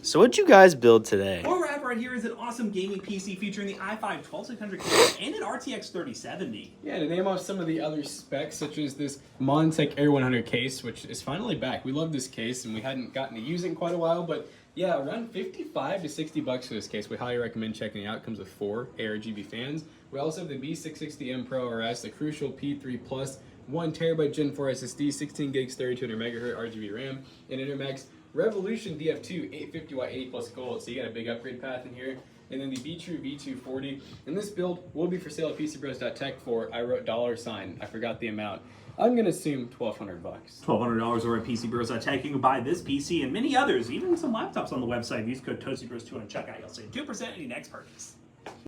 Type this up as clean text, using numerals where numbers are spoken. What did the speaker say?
So what'd you guys build today? What we're at right here is an awesome gaming PC featuring the i5-12600KF and an RTX 3070. Yeah, to name off some of the other specs, such as this Montech Air 100 case, which is finally back. We love this case, and we hadn't gotten to use it in quite a while, but yeah, around 55 to 60 bucks for this case. We highly recommend checking it out. It comes with 4 ARGB fans. We also have the B660M Pro RS, the crucial P3 Plus, 1 terabyte Gen 4 SSD, 16 gigs, 3200 megahertz RGB RAM, and Intermax Revolution DF2 850W 80 plus gold. So you got a big upgrade path in here. And then the B-True V240. And this build will be for sale at PCBros.tech for, I wrote $, I forgot the amount. I'm gonna assume $1,200 bucks. $1,200 over at PCBros.tech. You can buy this PC and many others, even some laptops on the website. Use code ToastyBros2 on checkout. You'll save 2% on your next purchase.